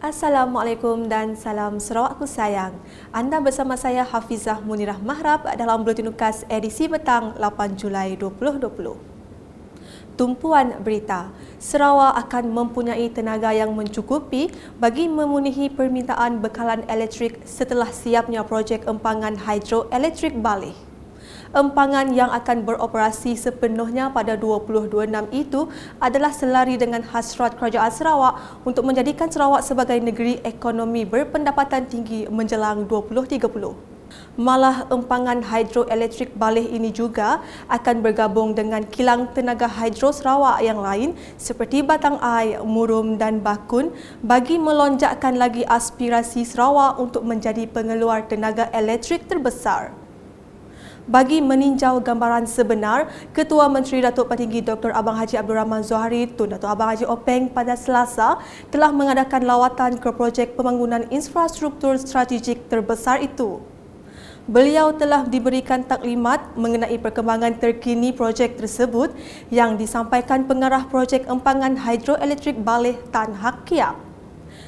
Assalamualaikum dan salam Sarawakku sayang. Anda bersama saya Hafizah Munirah Mahrab dalam Buletin Ukas edisi petang 8 Julai 2020. Tumpuan berita, Sarawak akan mempunyai tenaga yang mencukupi bagi memenuhi permintaan bekalan elektrik setelah siapnya projek empangan hidroelektrik Baleh. Empangan yang akan beroperasi sepenuhnya pada 2026 itu adalah selari dengan hasrat Kerajaan Sarawak untuk menjadikan Sarawak sebagai negeri ekonomi berpendapatan tinggi menjelang 2030. Malah empangan hidroelektrik Baleh ini juga akan bergabung dengan kilang tenaga hidro Sarawak yang lain seperti Batang Ai, Murum dan Bakun bagi melonjakkan lagi aspirasi Sarawak untuk menjadi pengeluar tenaga elektrik terbesar. Bagi meninjau gambaran sebenar, Ketua Menteri Datuk Patinggi Dr. Abang Haji Abdul Rahman Zohari Tun Datuk Abang Haji Openg pada Selasa telah mengadakan lawatan ke projek pembangunan infrastruktur strategik terbesar itu. Beliau telah diberikan taklimat mengenai perkembangan terkini projek tersebut yang disampaikan pengarah projek empangan hidroelektrik Baleh Tan Hak Kiat.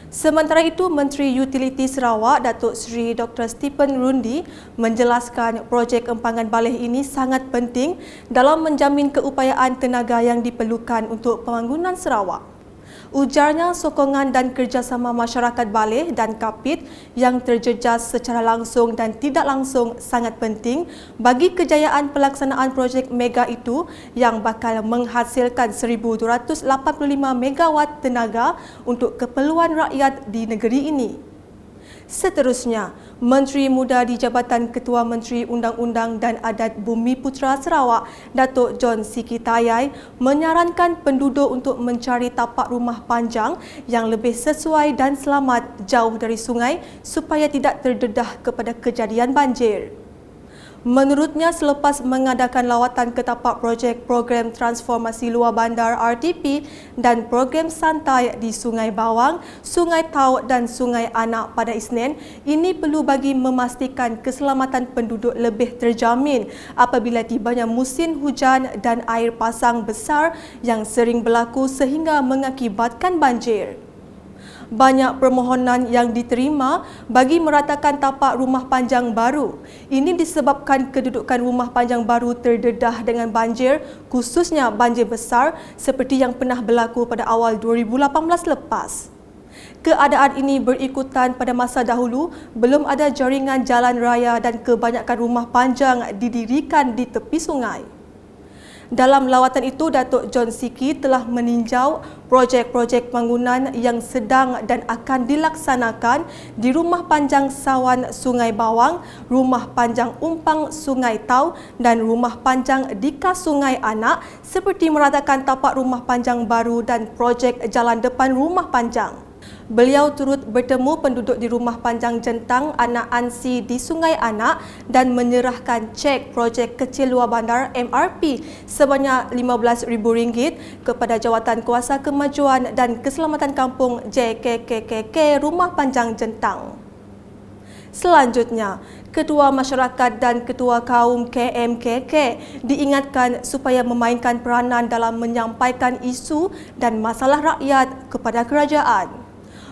Sementara itu, Menteri Utiliti Sarawak Datuk Seri Dr. Stephen Rundi menjelaskan projek empangan Baleh ini sangat penting dalam menjamin keupayaan tenaga yang diperlukan untuk pembangunan Sarawak. Ujarnya, sokongan dan kerjasama masyarakat Baleh dan Kapit yang terjejas secara langsung dan tidak langsung sangat penting bagi kejayaan pelaksanaan projek mega itu yang bakal menghasilkan 1,285 megawatt tenaga untuk keperluan rakyat di negeri ini. Seterusnya, Menteri Muda di Jabatan Ketua Menteri Undang-Undang dan Adat Bumi Putera Sarawak, Datuk John Siki Tayai, menyarankan penduduk untuk mencari tapak rumah panjang yang lebih sesuai dan selamat jauh dari sungai supaya tidak terdedah kepada kejadian banjir. Menurutnya, selepas mengadakan lawatan ke tapak projek program transformasi luar bandar RTP dan program santai di Sungai Bawang, Sungai Tau dan Sungai Anak pada Isnin, ini perlu bagi memastikan keselamatan penduduk lebih terjamin apabila tibanya musim hujan dan air pasang besar yang sering berlaku sehingga mengakibatkan banjir. Banyak permohonan yang diterima bagi meratakan tapak rumah panjang baru. Ini disebabkan kedudukan rumah panjang baru terdedah dengan banjir, khususnya banjir besar seperti yang pernah berlaku pada awal 2018 lepas. Keadaan ini berikutan pada masa dahulu belum ada jaringan jalan raya dan kebanyakan rumah panjang didirikan di tepi sungai. Dalam lawatan itu, Datuk John Siki telah meninjau projek-projek bangunan yang sedang dan akan dilaksanakan di Rumah Panjang Sawan Sungai Bawang, Rumah Panjang Umpang Sungai Tau dan Rumah Panjang Dika Sungai Anak seperti meratakan tapak rumah panjang baru dan projek jalan depan rumah panjang. Beliau turut bertemu penduduk di Rumah Panjang Jentang Anak Ansi di Sungai Anak dan menyerahkan cek projek kecil luar bandar MRP sebanyak RM15,000 kepada Jawatan Kuasa Kemajuan dan Keselamatan Kampung JKKKK Rumah Panjang Jentang. Selanjutnya, Ketua Masyarakat dan Ketua Kaum KMKK diingatkan supaya memainkan peranan dalam menyampaikan isu dan masalah rakyat kepada kerajaan.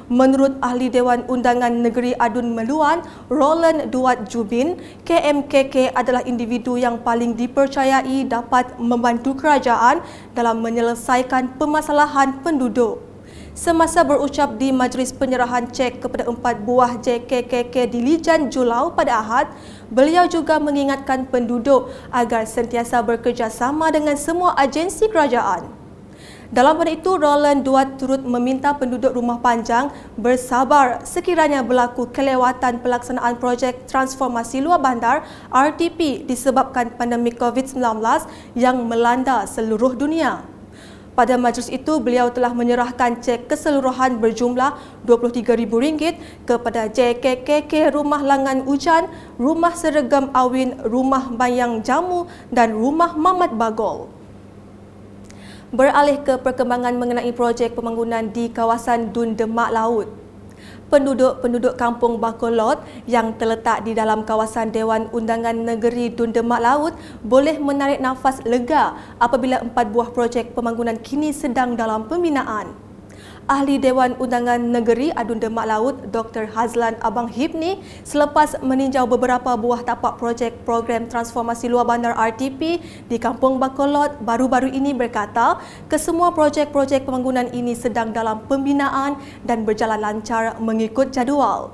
Menurut Ahli Dewan Undangan Negeri Adun Meluan, Roland Duat Jubin, KMKK adalah individu yang paling dipercayai dapat membantu kerajaan dalam menyelesaikan permasalahan penduduk. Semasa berucap di majlis penyerahan cek kepada 4 buah JKKK di Lijan Julau pada Ahad, beliau juga mengingatkan penduduk agar sentiasa bekerjasama dengan semua agensi kerajaan. Dalam pada itu, Roland Duat turut meminta penduduk Rumah Panjang bersabar sekiranya berlaku kelewatan pelaksanaan projek transformasi luar bandar RTP disebabkan pandemik COVID-19 yang melanda seluruh dunia. Pada majlis itu, beliau telah menyerahkan cek keseluruhan berjumlah RM23,000 kepada JKKK Rumah Langan Ujan, Rumah Seragam Awin, Rumah Bayang Jamu dan Rumah Mamat Bagol. Beralih ke perkembangan mengenai projek pembangunan di kawasan Dun Demak Laut. Penduduk-penduduk kampung Bakolot yang terletak di dalam kawasan Dewan Undangan Negeri Dun Demak Laut boleh menarik nafas lega apabila 4 buah projek pembangunan kini sedang dalam pembinaan. Ahli Dewan Undangan Negeri Adun Demak Laut Dr. Hazlan Abang Hibni selepas meninjau beberapa buah tapak projek program transformasi luar bandar RTP di Kampung Bacolod baru-baru ini berkata kesemua projek-projek pembangunan ini sedang dalam pembinaan dan berjalan lancar mengikut jadual.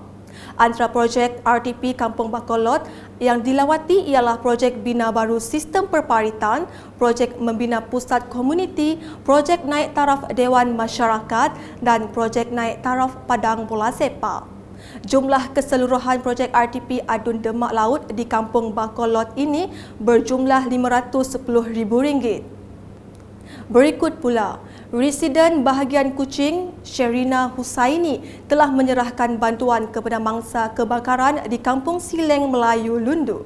Antara projek RTP Kampung Bacolod yang dilawati ialah projek bina baru sistem perparitan, projek membina pusat komuniti, projek naik taraf Dewan Masyarakat dan projek naik taraf Padang Bola Sepak. Jumlah keseluruhan projek RTP Adun Demak Laut di Kampung Bacolod ini berjumlah RM510,000. Berikut pula, Residen bahagian Kuching, Sherina Husaini telah menyerahkan bantuan kepada mangsa kebakaran di Kampung Sileng, Melayu, Lundu.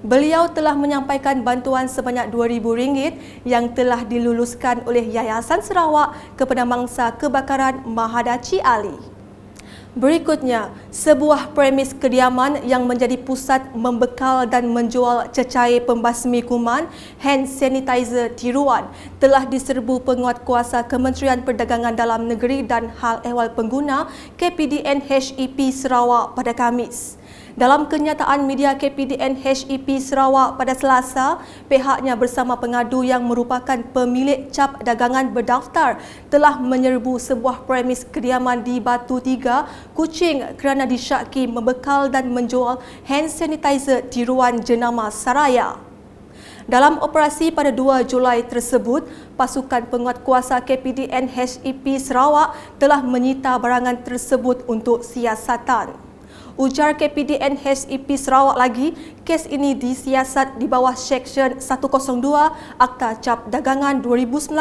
Beliau telah menyampaikan bantuan sebanyak RM2,000 yang telah diluluskan oleh Yayasan Sarawak kepada mangsa kebakaran Mahadaci Ali. Berikutnya, sebuah premis kediaman yang menjadi pusat membekal dan menjual cecair pembasmi kuman hand sanitizer tiruan telah diserbu penguatkuasa Kementerian Perdagangan Dalam Negeri dan Hal Ehwal Pengguna KPDN HEP Sarawak pada Khamis. Dalam kenyataan media KPDN HEP Sarawak pada Selasa, pihaknya bersama pengadu yang merupakan pemilik cap dagangan berdaftar telah menyerbu sebuah premis kediaman di Batu Tiga, Kuching kerana disyaki membekal dan menjual hand sanitizer tiruan jenama Saraya. Dalam operasi pada 2 Julai tersebut, pasukan penguatkuasa KPDN HEP Sarawak telah menyita barangan tersebut untuk siasatan. Ujar KPDN HEP Sarawak lagi, kes ini disiasat di bawah Seksyen 102 Akta Cap Dagangan 2019.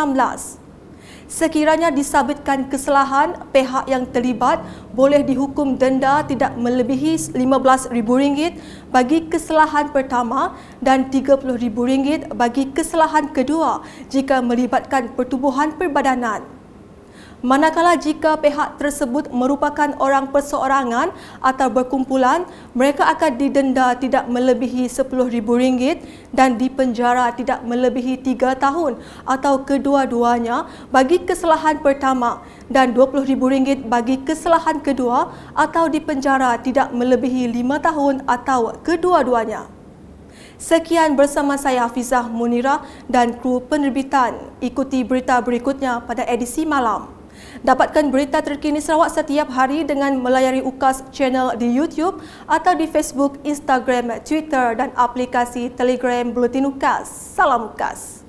Sekiranya disabitkan kesalahan, pihak yang terlibat boleh dihukum denda tidak melebihi RM15,000 bagi kesalahan pertama dan RM30,000 bagi kesalahan kedua jika melibatkan pertubuhan perbadanan. Manakala jika pihak tersebut merupakan orang perseorangan atau berkumpulan, mereka akan didenda tidak melebihi RM10,000 dan dipenjara tidak melebihi 3 tahun atau kedua-duanya bagi kesalahan pertama dan RM20,000 bagi kesalahan kedua atau dipenjara tidak melebihi 5 tahun atau kedua-duanya. Sekian bersama saya Hafizah Munirah dan kru penerbitan. Ikuti berita berikutnya pada edisi malam. Dapatkan berita terkini Sarawak setiap hari dengan melayari UKAS channel di YouTube atau di Facebook, Instagram, Twitter dan aplikasi Telegram Buletin UKAS. Salam UKAS.